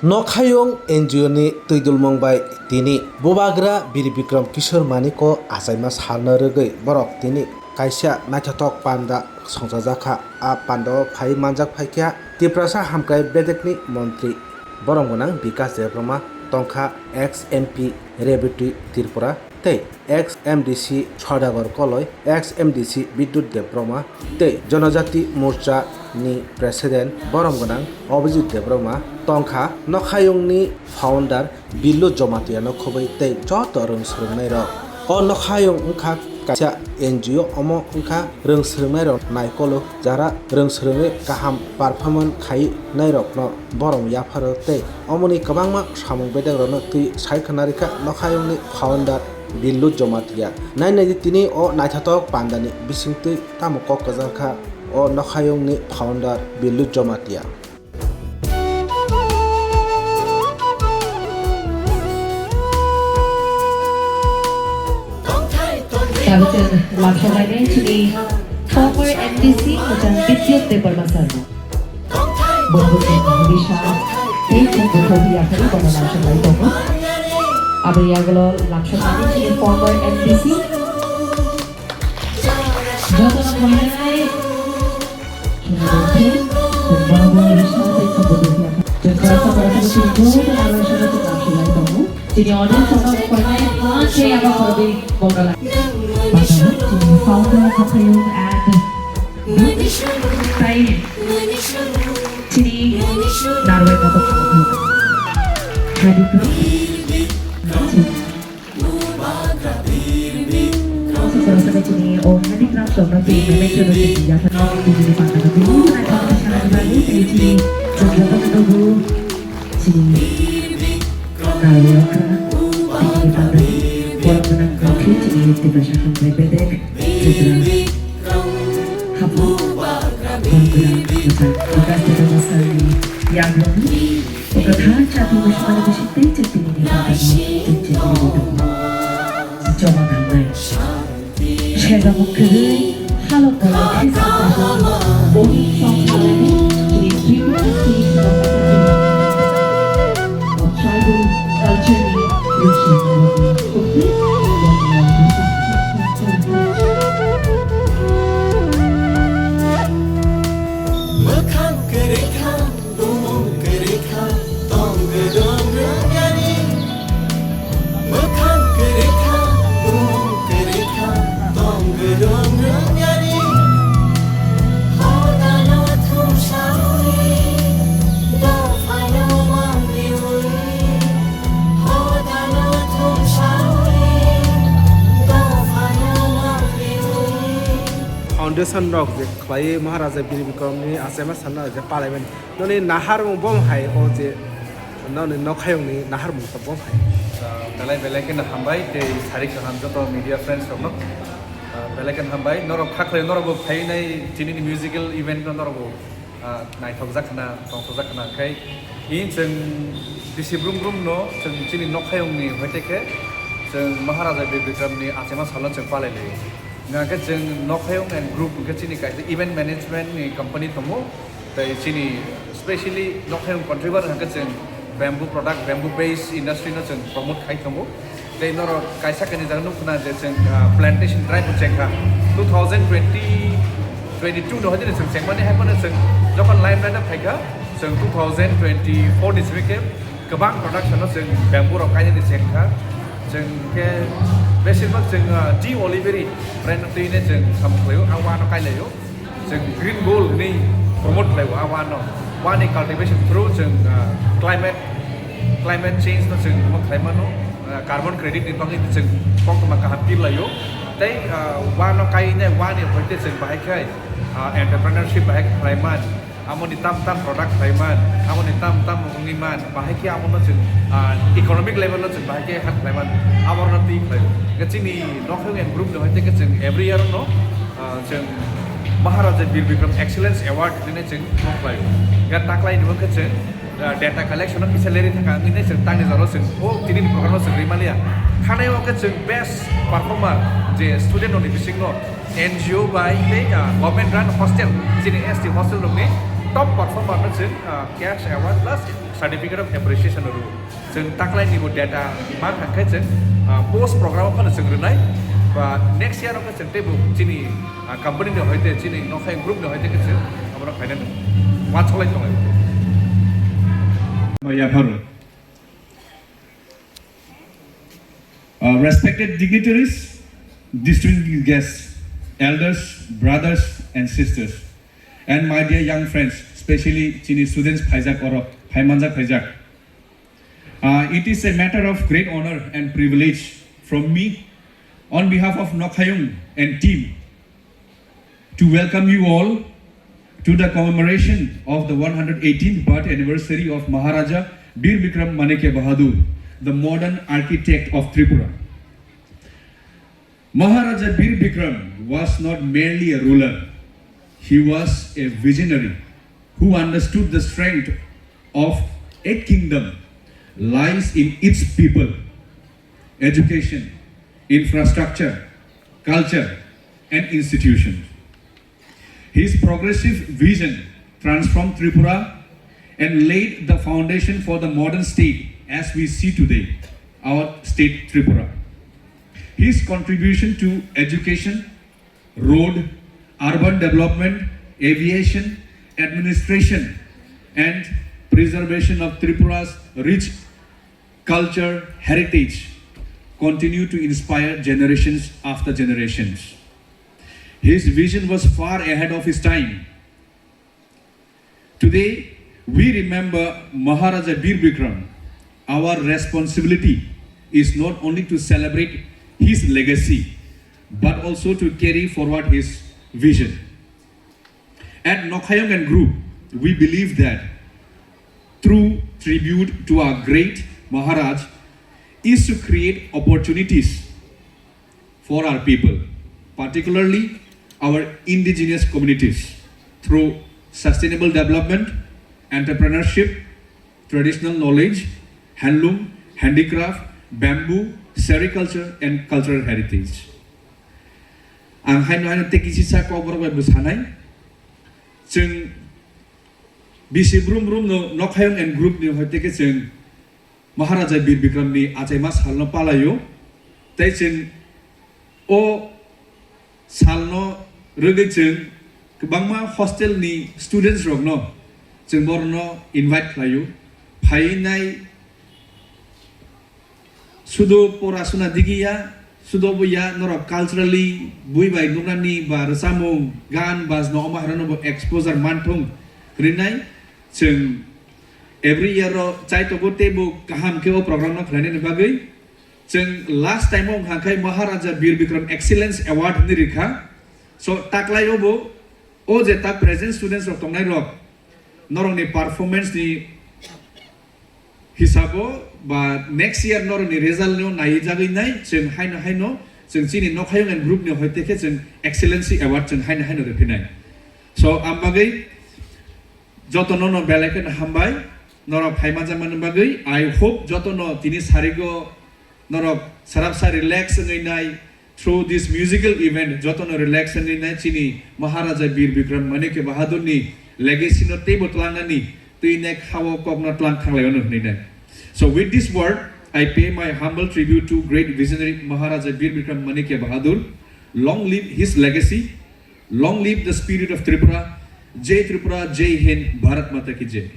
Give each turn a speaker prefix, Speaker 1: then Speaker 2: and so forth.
Speaker 1: नखायं एनजिअनि तैदुल मंबाय तिनि बुबाग्रा बिर बिक्रम किशोर मानिको आसाइमा सारनो रोगै बरक तिनि कायसा नायथाथक पान्दा संजाजाखा आ पान्दाव फाइ मानजाक फाइख्या तिप्रासा हामकाय बेदेकनि मन्त्रि बरमगोनां बिकास देब्रमा तंखा एक्स एमपि रेबुटि त्रिपुरा तै एक्स एमडिसि सदागर कलय एक्स एमडिसि विद्युत देब्रमा तै जनजाति मोर्चा नि प्रेसिडेंट बरमगोनां अभिजित देब्रमा तंखा नखायंनि फाउंडार बिल्लु जमातियानो खुबै तै जत रोंस्रोंनाय रक अ नखायं उखा कासा एनजिअ अमो उखा रोंस्रोंनाय रक नायकलो जारा रोंस्रोङै गाहाम पारफॉर्मेंस खाइ नायरक न बरम याफारो तै अमनि गोबांमा सामुं बेदेग्रनो तै सायखनारिखा नखायंनि फाउंडार बिल्लु जमातिया नायनायदि तिनि अ नायथाथक पान्दानि बिसिंतै तामुक कजाखा अ नखायंनि founder Billu Jamatia
Speaker 2: Kabupaten Lakshmana Chini former MDC dan Vidyut Deparmasarno Bongbutin Bisa Tei Bukhobi Akhari Bana Lakshmana Tomo Abriyagalo Lakshmana Chini former MDC Jotana Khainai Chini Bongbu Bisa Tei Bukhobi Akhari Jotana Khainai Chini Bongbu Lakshmana Tomo Chini audience Jotana Khainai Khainai Apa Korbi Bongala founder Nokayong and Tay Chini Narway Moto Radikal also terasa Chini oh Radikal sono di manager di jasa di mana tapi ini ada masalah lagi dari Chini coba menunggu Chini Narway di mana orang menang kaki Chini di masyarakat berbeda Hapu Bangkulang Besar Bekas Dada Masal di Yangon Pekatha Catu Wismana Bisite Cetini di Bangkulang Cetini di Bangkulang Sejauh Nangai Shega Mukiri Halo Kolai Kisa Kasa Boni Song Kalani Jadi Tribuna Sini Of Tribal Culture ni Yushi Kukri
Speaker 1: foundation रक जे खलाय महाराजा बिर बिक्रमनि आसामा सानना जे parliament ननि नाहार मुं बम हाय ओ जे ननि नखायंनि नाहार मुं बम हाय
Speaker 3: बेलाय बेलायकेन हामबाय ते सारि खालाम जत मीडिया फ्रेंड्स रक बेलायकेन हामबाय नरक खाखले नरक फायनाय दिनैनि मिउजिकल इवेंट नरक नायथक जाखना तंथक जाखना खाय इन जों बिसि ब्रुम ब्रुम न जों दिनै नखायंनि हयतेके जों महाराजा बिर बिक्रमनि आसामा सालन जों पालायले नाके जों नखायं एंड ग्रुप के चिनि कायसे इवेंट मैनेजमेंट नि कंपनी थमो तै चिनि स्पेशली नखायं कंट्रीबर हाके जों bamboo product bamboo based industry न जों प्रमोट खाइ थमो तै नर कायसा कनि जानो खुना जे जों प्लांटेशन ड्राइव चेकहा 2022 न हदिन जों चेकमाने हायमाने जों जखन लाइन लाइन फायगा जों 2024 निसमिके गोबां प्रोडक्शन जों बैम्बू र कायनि चेकहा जों के बेसिकभाग जों टी अलिभेरी ब्रान्ड दैने जों सामख्लायो आवानो कायलायो जों ग्रीन गोल्ड नि प्रमोट खालायो आवानो वानि कल्टिवेशन थ्रु जों क्लाइमेट चेंज न जों मखायमानो कार्बन क्रेडिट नि बागै जों पक्तमा काहा पिलायो तै वानो कायने वानि हयते जों बाहायखाय एन्टरप्रेन्योरशिप बाहाय खालायमान आमोनि ताम प्रोडक्ट खालायमान आमोनि ताम उंनिमान बाहायखे आमोनो जों इकोनॉमिक लेवल जों बाहायखे हात खालायमान आमोनो ती खालायो गचिनि नखायं एंड ग्रुप न हयते जों एवरी इयर न जों महाराजा बिर बिक्रम एक्सीलेंस अवार्ड दिने जों मखायो गा ताक्लाय निमोनखे जों डेटा कलेक्शन किसेलेरि थाका निने जों तांनि जरो जों ओ दिनैनि प्रग्रामाव जों रिमालिया खानायाव के जों बेस्ट परफॉर्मर जे स्टूडेंट नि बिसिंग न एनजीओ बाय बे गवर्नमेंट रन हॉस्टल जिनि एसटी हॉस्टल दंनि top performer जों cash award plus certificate of appreciation ru जों taklai ni bo data ma thangkai जों post program phano जों rnai ba next year ko जों tebo chini company ni hoite chini nokhai group ni hoite जों amra khaina wa cholai tongai
Speaker 4: Maya Bharu. Respected dignitaries, distinguished guests, elders, brothers and sisters, and my dear young friends, especially Chini students Phaijak or Phaimanjak Phaijak. It is a matter of great honor and privilege from me on behalf of Nokhayung and team to welcome you all to the commemoration of the 118th birth anniversary of Maharaja Bir Bikram Manikya Bahadur, the modern architect of Tripura. Maharaja Bir Bikram was not merely a ruler, he was a visionary who understood the strength of a kingdom lies in its people, education, infrastructure, culture and institutions. His progressive vision transformed Tripura and laid the foundation for the modern state as we see today, our state Tripura. His contribution to education, road, urban development, aviation, administration and preservation of Tripura's rich culture heritage continue to inspire generations after generations. His vision was far ahead of his time. Today, we remember Maharaja Bir Bikram. Our responsibility is not only to celebrate his legacy, but also to carry forward his vision. At Nokhayung and Group, we believe that true tribute to our great Maharaj is to create opportunities for our people, particularly our indigenous communities, through sustainable development, entrepreneurship, traditional knowledge, handloom, handicraft, bamboo, sericulture and cultural heritage. Ang haino tekisisa ko borok besanai, जों bisi brum no Nokhayung and Group ni hoite ke जों Maharaja Bir Bikram ni achaima salno palayo, tai जों o salno rogoi जों गोबांमा hostel ni students rok no जों borno invite khlayo phainai sudo porasuna digiya sudo boya norok culturally buibai nunani ba samung gan bazno omahrano bo exposure manthung rinai जों every year ro chaito go tebo kaham keo program no khlane ni bagai जों last time ong hangkai Maharaja Bir Bikram Excellence Award ni rikha so taklai obo o je ta present students rok tongnai rok norong ni performance ni hisabo ba next year norong ni result no nai jagai nai जों haino जों chini Nokhayung and Group ni hoite ke जों Excellency Award जों haino repinai so ambagai jotono no belaken hambai norok phaimaja man bagai I hope jotono tini sarigo norok sarapsa relax ngai through this musical event jotono relax ngai chini Maharaja Bir Bikram Manikya Bahadur ni legacy no tebo tlanani tuine khawo kokno tlang khanglai no nai. So with this word I pay my humble tribute to great visionary Maharaja Bir Bikram Manikya Bahadur. Long live his legacy, long live the spirit of Tripura. Jai Tripura, Jai Hind, Bharat Mata ki Jai.